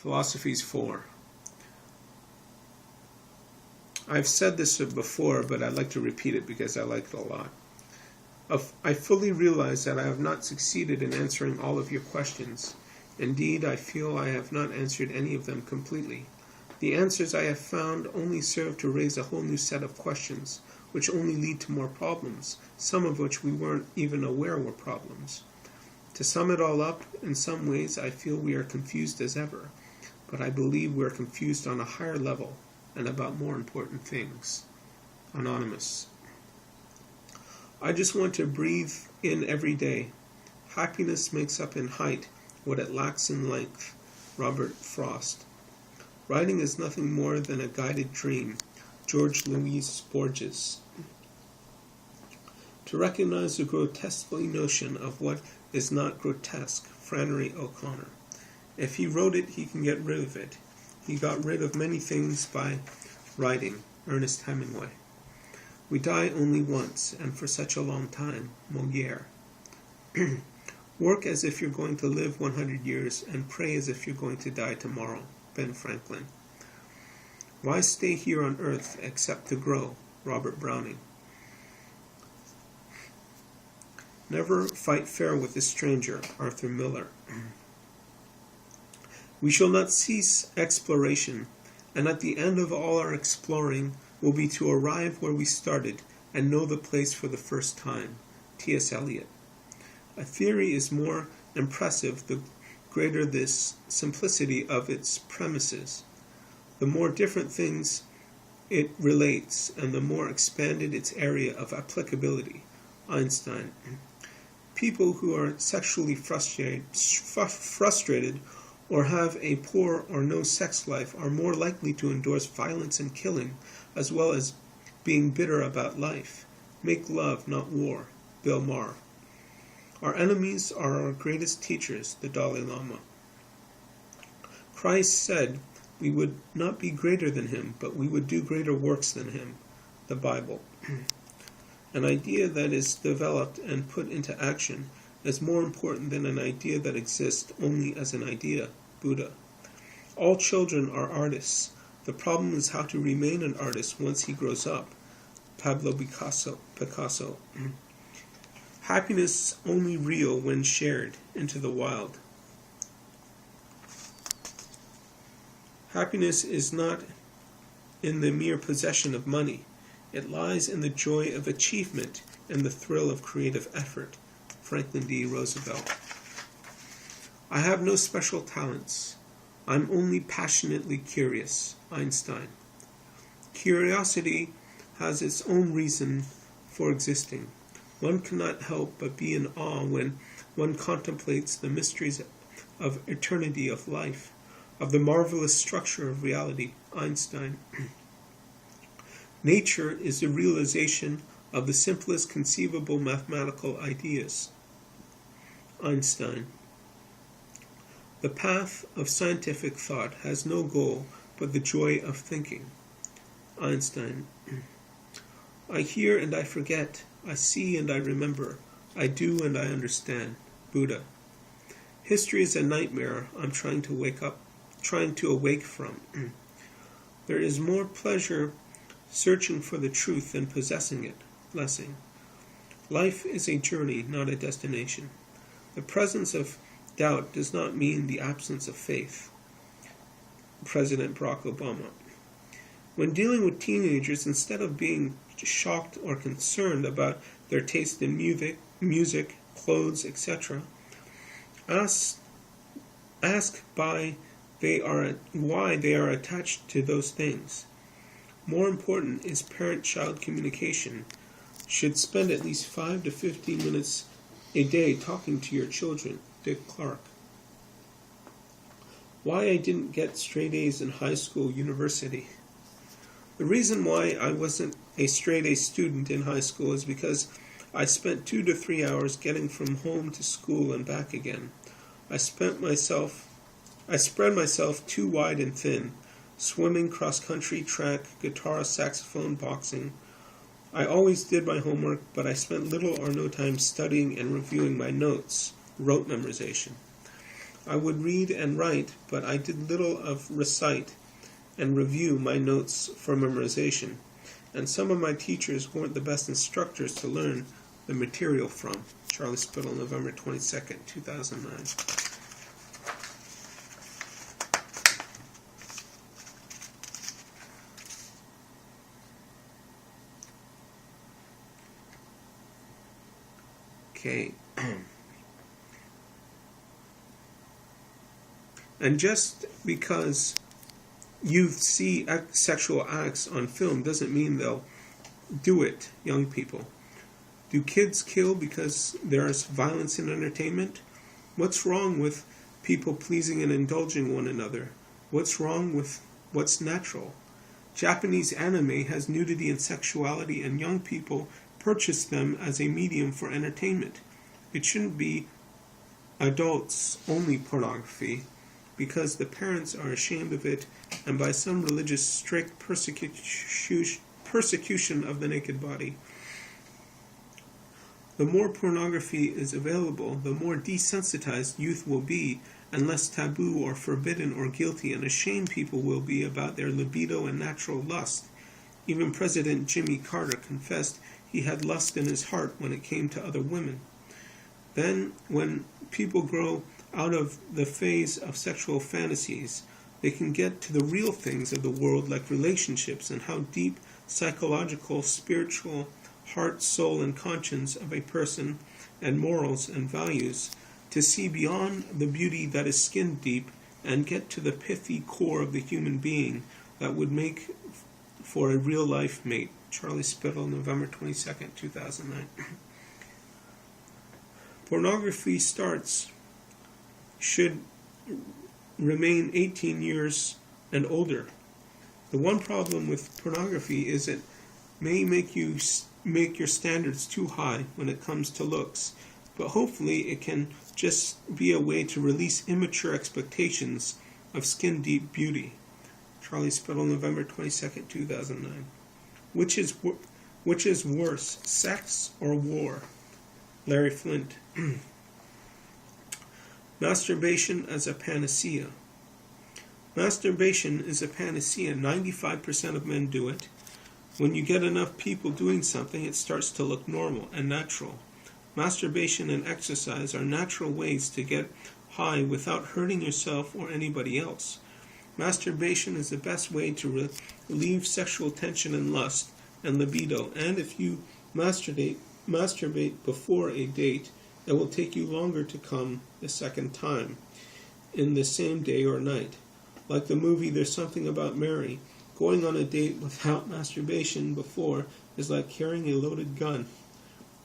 Philosophies 4. I've said this before, but I'd like to repeat it because I like it a lot. I fully realize that I have not succeeded in answering all of your questions. Indeed, I feel I have not answered any of them completely. The answers I have found only serve to raise a whole new set of questions, which only lead to more problems, some of which we weren't even aware were problems. To sum it all up, in some ways I feel we are confused as ever, but I believe we are confused on a higher level and about more important things. Anonymous. I just want to breathe in every day. Happiness makes up in height what it lacks in length. Robert Frost. Writing is nothing more than a guided dream. George Louis Borges. To recognize the grotesquely notion of what is not grotesque. Flannery O'Connor. If he wrote it, he can get rid of it. He got rid of many things by writing. Ernest Hemingway. We die only once, and for such a long time. Molière. Work as if you're going to live 100 years, and pray as if you're going to die tomorrow. Ben Franklin. Why stay here on earth except to grow? Robert Browning. Never fight fair with a stranger. Arthur Miller. We shall not cease exploration, and at the end of all our exploring will be to arrive where we started and know the place for the first time. T.S. Eliot. A theory is more impressive the greater this simplicity of its premises, the more different things it relates, and the more expanded its area of applicability. Einstein. People who are sexually frustrated or have a poor or no sex life are more likely to endorse violence and killing, as well as being bitter about life. Make love, not war. Bill Maher. Our enemies are our greatest teachers. The Dalai Lama. Christ said we would not be greater than him, but we would do greater works than him. The Bible. An idea that is developed and put into action is more important than an idea that exists only as an idea. Buddha. All children are artists. The problem is how to remain an artist once he grows up. Pablo Picasso. Happiness only real when shared. Into the Wild. Happiness is not in the mere possession of money. It lies in the joy of achievement and the thrill of creative effort. Franklin D. Roosevelt. I have no special talents. I'm only passionately curious. Einstein. Curiosity has its own reason for existing. One cannot help but be in awe when one contemplates the mysteries of eternity of life, of the marvelous structure of reality. Einstein. Nature is the realization of the simplest conceivable mathematical ideas. Einstein. The path of scientific thought has no goal but the joy of thinking. Einstein. I hear and I forget. I see and I remember. I do and I understand. Buddha. History is a nightmare I'm trying to awake from. There is more pleasure searching for the truth than possessing it. Lessing. Life is a journey, not a destination. The presence of doubt does not mean the absence of faith. President Barack Obama. When dealing with teenagers, instead of being shocked or concerned about their taste in music, clothes, etc., ask why they are attached to those things. More important is parent-child communication. Should spend at least 5 to 15 minutes a day talking to your children. Dick Clark. Why I didn't get straight A's in high school, university. The reason why I wasn't a straight A student in high school is because I spent 2 to 3 hours getting from home to school and back again. I spread myself too wide and thin. Swimming, cross-country, track, guitar, saxophone, boxing. I always did my homework, but I spent little or no time studying and reviewing my notes. Rote memorization. I would read and write, but I did little of recite and review my notes for memorization, and some of my teachers weren't the best instructors to learn the material from. Charlie Spittle, November 22nd, 2009. Okay. And just because you see sexual acts on film doesn't mean they'll do it, young people. Do kids kill because there's violence in entertainment? What's wrong with people pleasing and indulging one another? What's wrong with what's natural? Japanese anime has nudity and sexuality, and young people purchase them as a medium for entertainment. It shouldn't be adults-only pornography, because the parents are ashamed of it, and by some religious strict persecution of the naked body. The more pornography is available, the more desensitized youth will be, and less taboo or forbidden or guilty and ashamed people will be about their libido and natural lust. Even President Jimmy Carter confessed he had lust in his heart when it came to other women. Then, when people grow out of the phase of sexual fantasies, they can get to the real things of the world, like relationships and how deep psychological, spiritual, heart, soul, and conscience of a person, and morals and values, to see beyond the beauty that is skin deep and get to the pithy core of the human being that would make for a real life mate. Charlie Spittle, November 22nd, 2009. Pornography should remain 18 years and older. The one problem with pornography is it may make your standards too high when it comes to looks, but hopefully it can just be a way to release immature expectations of skin-deep beauty. Charlie Spittle, November 22nd, 2009. Which is worse, sex or war? Larry Flint. Masturbation as a panacea. Masturbation is a panacea. 95% of men do it. When you get enough people doing something, it starts to look normal and natural. Masturbation and exercise are natural ways to get high without hurting yourself or anybody else. Masturbation is the best way to relieve sexual tension and lust and libido, and if you masturbate before a date, it will take you longer to come the second time in the same day or night. Like the movie There's Something About Mary, going on a date without masturbation before is like carrying a loaded gun.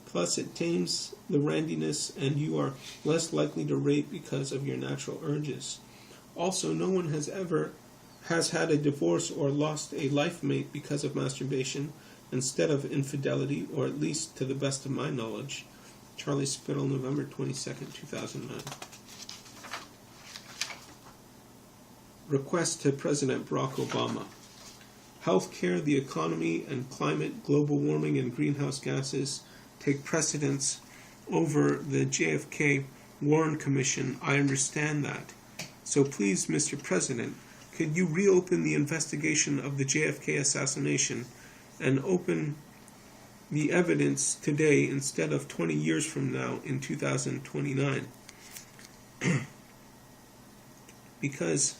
Plus, it tames the randiness, and you are less likely to rape because of your natural urges. Also, no one has had a divorce or lost a life mate because of masturbation instead of infidelity, or at least to the best of my knowledge. Charlie Spittle, November 22nd, 2009. Request to President Barack Obama. Healthcare, the economy, and climate, global warming, and greenhouse gases take precedence over the JFK Warren Commission. I understand that. So please, Mr. President, could you reopen the investigation of the JFK assassination and open the evidence today instead of 20 years from now in 2029? Because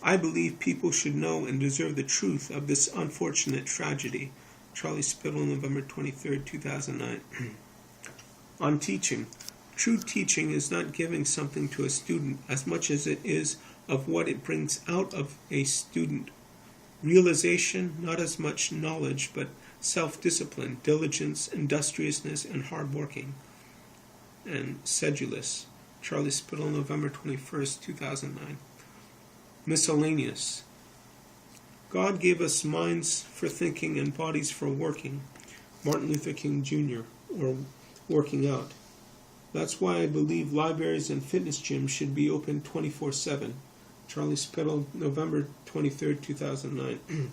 I believe people should know and deserve the truth of this unfortunate tragedy. Charlie Spittle, November 23rd, 2009. On teaching. True teaching is not giving something to a student as much as it is of what it brings out of a student. Realization, not as much knowledge, but self-discipline, diligence, industriousness, and hard working. And sedulous. Charlie Spittle, November 21st, 2009. Miscellaneous. God gave us minds for thinking and bodies for working. Martin Luther King Jr., or working out. That's why I believe libraries and fitness gyms should be open 24/7. Charlie Spittle, November 23rd, 2009.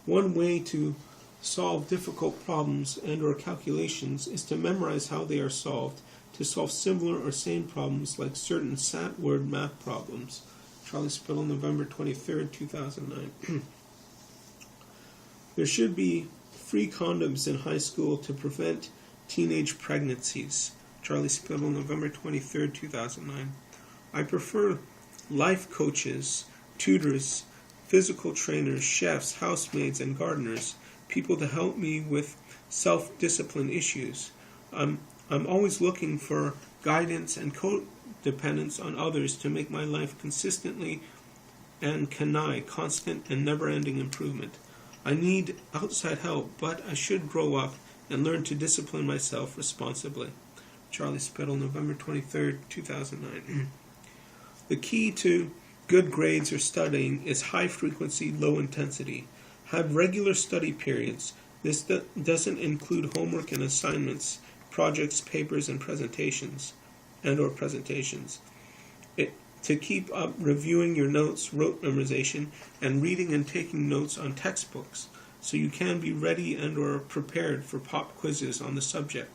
One way to solve difficult problems and or calculations is to memorize how they are solved, to solve similar or same problems like certain SAT word math problems. Charlie Spittle, November 23rd, 2009. There should be free condoms in high school to prevent teenage pregnancies. Charlie Spittle, November 23rd, 2009. I prefer life coaches, tutors, physical trainers, chefs, housemaids, and gardeners, people to help me with self-discipline issues. I'm always looking for guidance and codependence on others to make my life consistently and constant and never-ending improvement. I need outside help, but I should grow up and learn to discipline myself responsibly. Charlie Spittle, November 23rd, 2009. The key to good grades or studying is high frequency, low intensity. Have regular study periods. This doesn't include homework and assignments, projects, papers, and presentations. To keep up reviewing your notes, rote memorization, and reading and taking notes on textbooks, so you can be ready and or prepared for pop quizzes on the subject.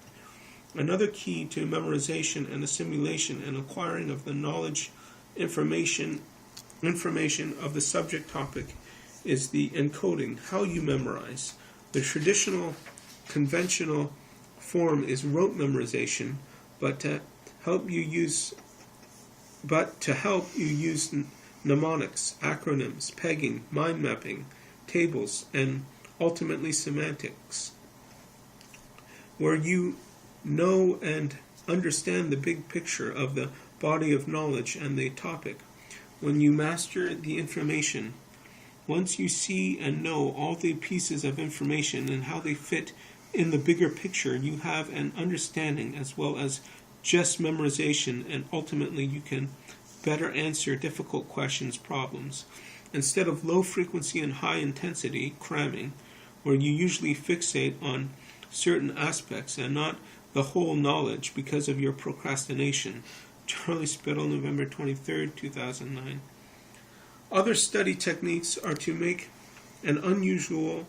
Another key to memorization and assimilation and acquiring of the knowledge, information of the subject topic is the encoding, how you memorize. The traditional, conventional form is rote memorization, but to help you use mnemonics, acronyms, pegging, mind mapping, tables, and ultimately semantics, where you know and understand the big picture of the body of knowledge and the topic. When you master the information, once you see and know all the pieces of information and how they fit in the bigger picture, you have an understanding as well as just memorization, and ultimately you can better answer difficult questions, problems. Instead of low frequency and high intensity cramming, where you usually fixate on certain aspects and not the whole knowledge because of your procrastination. Charlie Spittle, November 23rd, 2009. Other study techniques are to make an unusual,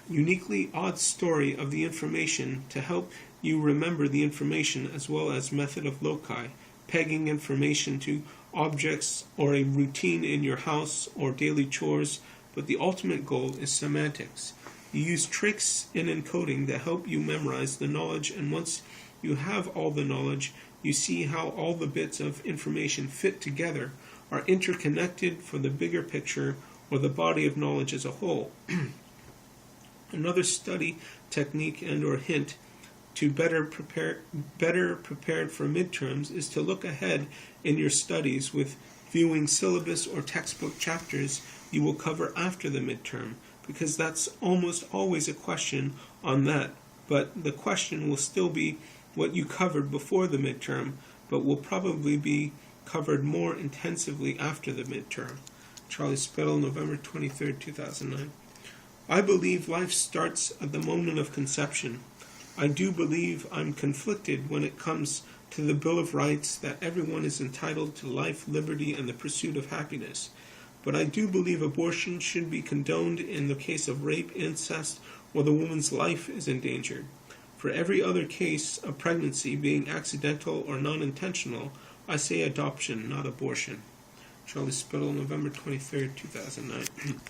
uniquely odd story of the information to help you remember the information, as well as method of loci, pegging information to objects or a routine in your house or daily chores, but the ultimate goal is semantics. You use tricks in encoding that help you memorize the knowledge, and once you have all the knowledge, you see how all the bits of information fit together, are interconnected for the bigger picture or the body of knowledge as a whole. Another study technique and or hint to better prepared for midterms is to look ahead in your studies with viewing syllabus or textbook chapters you will cover after the midterm, because that's almost always a question on that, but the question will still be what you covered before the midterm, but will probably be covered more intensively after the midterm. Charlie Spittle, November 23rd, 2009. I believe life starts at the moment of conception. I do believe I'm conflicted when it comes to the Bill of Rights that everyone is entitled to life, liberty, and the pursuit of happiness. But I do believe abortion should be condoned in the case of rape, incest, or the woman's life is endangered. For every other case of pregnancy being accidental or non-intentional, I say adoption, not abortion. Charlie Spittle, November 23rd, 2009.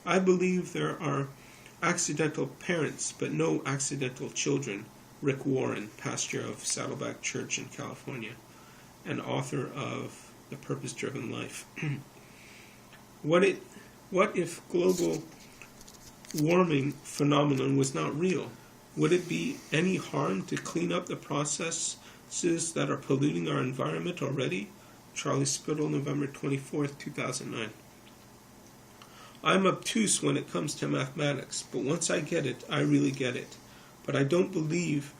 I believe there are accidental parents, but no accidental children. Rick Warren, pastor of Saddleback Church in California, and author of The Purpose-Driven Life. What if global warming phenomenon was not real? Would it be any harm to clean up the processes that are polluting our environment already? Charlie Spittle, November 24th, 2009. I'm obtuse when it comes to mathematics, but once I get it, I really get it. But I do believe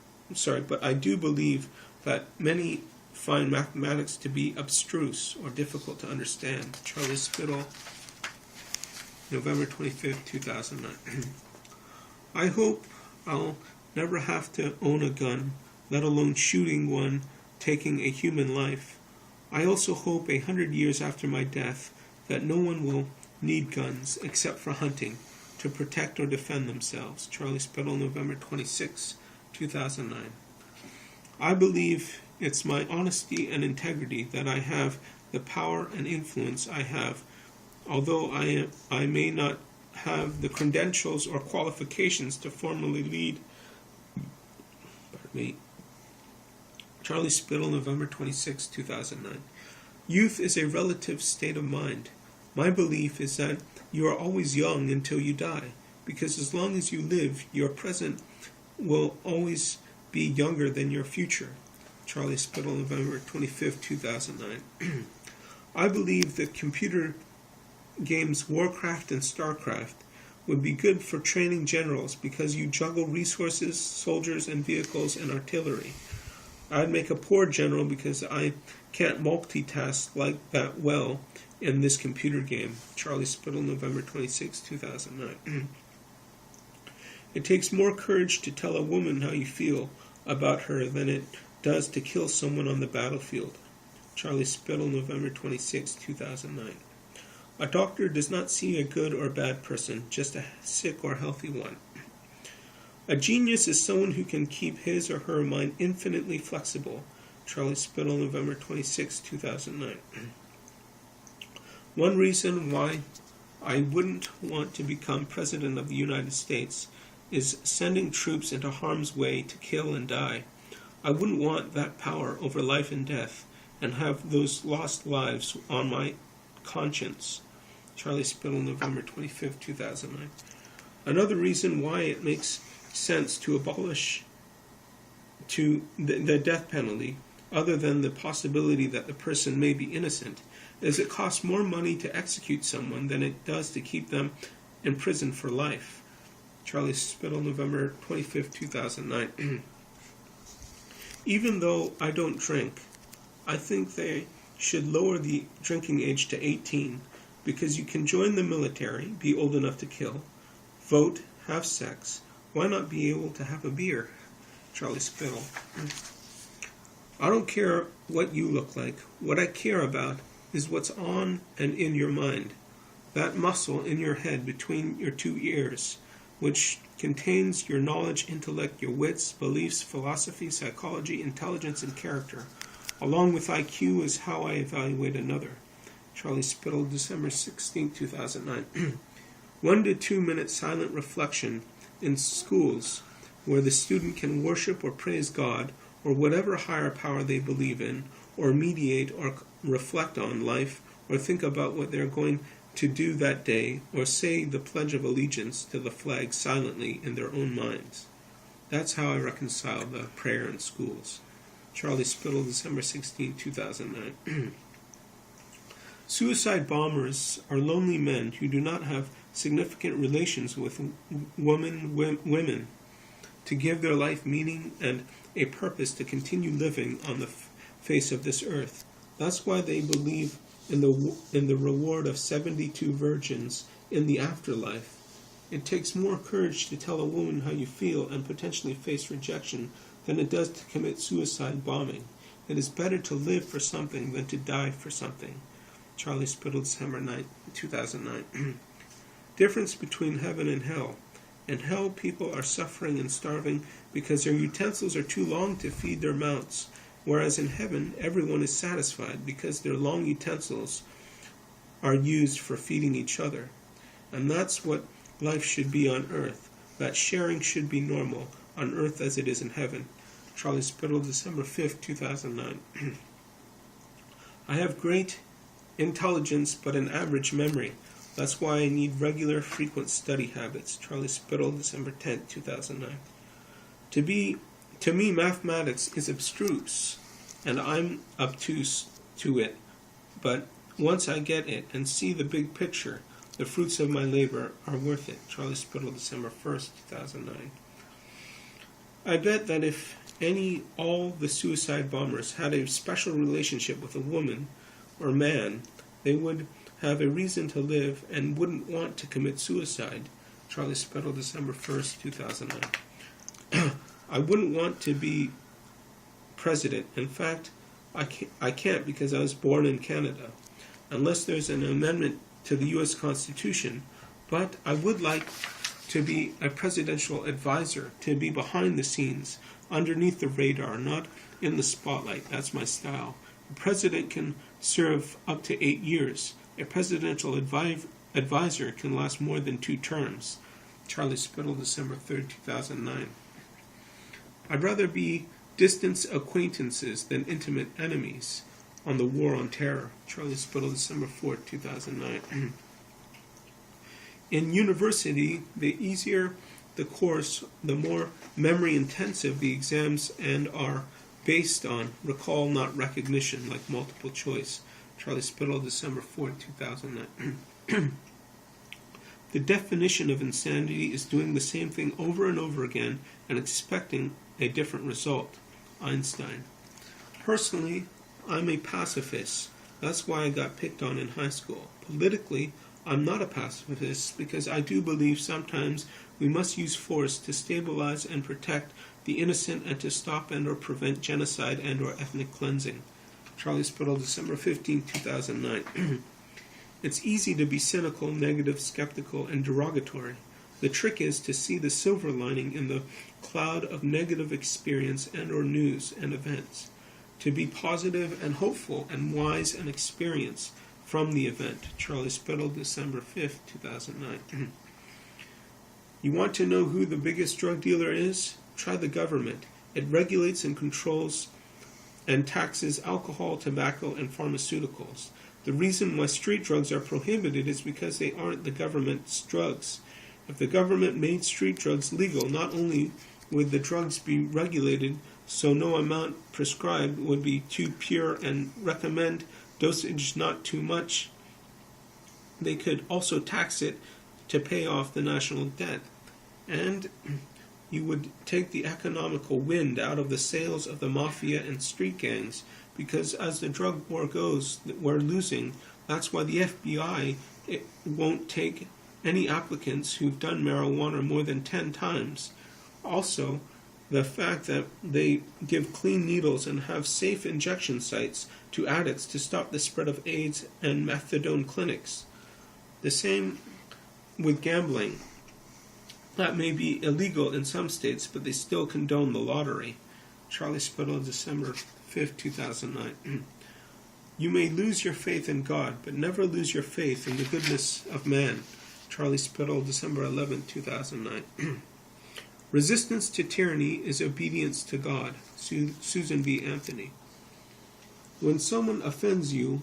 that many find mathematics to be abstruse or difficult to understand. Charlie Spittle, November 25th, 2009. I hope I'll never have to own a gun, let alone shooting one, taking a human life. I also hope 100 years after my death that no one will need guns except for hunting, to protect or defend themselves. Charlie Spittle, November 26, 2009. I believe it's my honesty and integrity that I have the power and influence I have, although I may not have the credentials or qualifications to formally lead. Charlie Spittle, November 26, 2009. Youth is a relative state of mind. My belief is that you are always young until you die, because as long as you live, your present will always be younger than your future. Charlie Spittle, November 25, 2009. I believe that computer games Warcraft and Starcraft would be good for training generals because you juggle resources, soldiers, and vehicles and artillery. I'd make a poor general because I can't multitask like that well in this computer game. Charlie Spittle, November 26, 2009. It takes more courage to tell a woman how you feel about her than it does to kill someone on the battlefield. Charlie Spittle, November 26, 2009. A doctor does not see a good or bad person, just a sick or healthy one. A genius is someone who can keep his or her mind infinitely flexible. Charlie Spittle, November 26, 2009. One reason why I wouldn't want to become President of the United States is sending troops into harm's way to kill and die. I wouldn't want that power over life and death and have those lost lives on my conscience. Charlie Spittle, November 25, 2009. Another reason why it makes sense to abolish the death penalty, other than the possibility that the person may be innocent, is it costs more money to execute someone than it does to keep them in prison for life. Charlie Spittle, November 25, 2009. Even though I don't drink, I think they should lower the drinking age to 18, because you can join the military, be old enough to kill, vote, have sex. Why not be able to have a beer? Charlie Spittle. I don't care what you look like. What I care about is what's on and in your mind. That muscle in your head between your two ears, which contains your knowledge, intellect, your wits, beliefs, philosophy, psychology, intelligence, and character. Along with IQ is how I evaluate another. Charlie Spittle, December 16, 2009. 1 to 2 minute silent reflection in schools where the student can worship or praise God or whatever higher power they believe in, or mediate or reflect on life, or think about what they're going to do that day, or say the Pledge of Allegiance to the flag silently in their own minds. That's how I reconcile the prayer in schools. Charlie Spittle, December 16, 2009. Suicide bombers are lonely men who do not have significant relations with women to give their life meaning and a purpose to continue living on the face of this earth. That's why they believe in the reward of 72 virgins in the afterlife. It takes more courage to tell a woman how you feel and potentially face rejection than it does to commit suicide bombing. It is better to live for something than to die for something. Charlie Spittle, December 9, 2009. Difference between heaven and hell. In hell, people are suffering and starving because their utensils are too long to feed their mouths, whereas in heaven, everyone is satisfied because their long utensils are used for feeding each other. And that's what life should be on earth. That sharing should be normal on earth as it is in heaven. Charlie Spittle, December 5, 2009. I have great intelligence but an average memory. That's why I need regular, frequent study habits. Charlie Spittle, December 10, 2009. To me, mathematics is abstruse, and I'm obtuse to it. But once I get it and see the big picture, the fruits of my labor are worth it. Charlie Spittle, December 1st, 2009. I bet that if all the suicide bombers had a special relationship with a woman or man, they would have a reason to live and wouldn't want to commit suicide. Charlie Spittle, December 1st, 2009. I wouldn't want to be president. In fact, I can't because I was born in Canada. Unless there's an amendment to the U.S. Constitution, But I would like to be a presidential advisor, to be behind the scenes, underneath the radar, not in the spotlight. That's my style. A president can serve up to 8 years. A presidential advisor can last more than 2 terms. Charlie Spittle, December 3rd, 2009. I'd rather be distant acquaintances than intimate enemies on the war on terror. Charlie Spittle, December 4th, 2009. In university, the easier the course, the more memory-intensive the exams and are based on recall, not recognition, like multiple choice. Charlie Spittle, December 4th, 2009. The definition of insanity is doing the same thing over and over again and expecting a different result. Einstein. Personally, I'm a pacifist. That's why I got picked on in high school. Politically, I'm not a pacifist because I do believe sometimes we must use force to stabilize and protect the innocent and to stop and or prevent genocide and or ethnic cleansing. Charlie Spittle, December 15, 2009. It's easy to be cynical, negative, skeptical, and derogatory. The trick is to see the silver lining in the cloud of negative experience and or news and events. To be positive and hopeful and wise and experienced from the event. Charlie Spittle, December 5th, 2009. You want to know who the biggest drug dealer is? Try the government. It regulates and controls and taxes alcohol, tobacco, and pharmaceuticals. The reason why street drugs are prohibited is because they aren't the government's drugs. If the government made street drugs legal, not only would the drugs be regulated so no amount prescribed would be too pure and recommend dosage not too much, they could also tax it to pay off the national debt. And you would take the economical wind out of the sails of the mafia and street gangs, because as the drug war goes, we're losing. That's why the FBI won't take any applicants who've done marijuana more than 10 times. Also, the fact that they give clean needles and have safe injection sites to addicts to stop the spread of AIDS and methadone clinics. The same with gambling. That may be illegal in some states, but they still condone the lottery. Charlie Spittle, December 5th, 2009. You may lose your faith in God, but never lose your faith in the goodness of man. Charlie Spittle, December 11th, 2009. Resistance to tyranny is obedience to God. Susan B. Anthony. When someone offends you,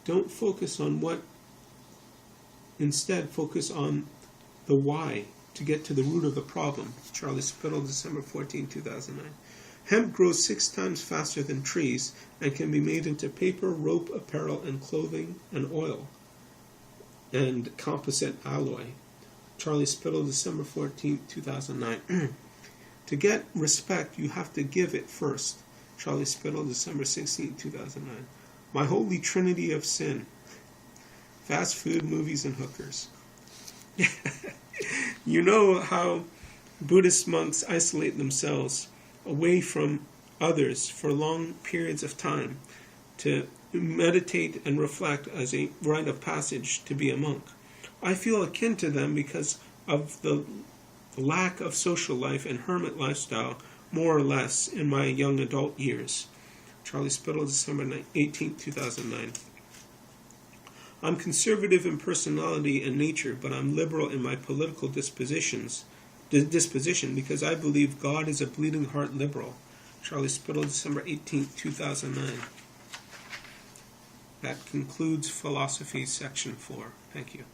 don't focus on what. Instead, focus on the why to get to the root of the problem. Charlie Spittle, December 14, 2009. Hemp grows 6 times faster than trees and can be made into paper, rope, apparel, and clothing, and oil, and composite alloy. Charlie Spittle, December 14, 2009. To get respect, you have to give it first. Charlie Spittle, December 16, 2009. My holy trinity of sin. Fast food, movies, and hookers. You know how Buddhist monks isolate themselves away from others for long periods of time to meditate and reflect as a rite of passage to be a monk. I feel akin to them because of the lack of social life and hermit lifestyle, more or less, in my young adult years. Charlie Spittle, December 18, 2009. I'm conservative in personality and nature, but I'm liberal in my political disposition because I believe God is a bleeding heart liberal. Charlie Spittle, December 18, 2009. That concludes Philosophies, Section 4. Thank you.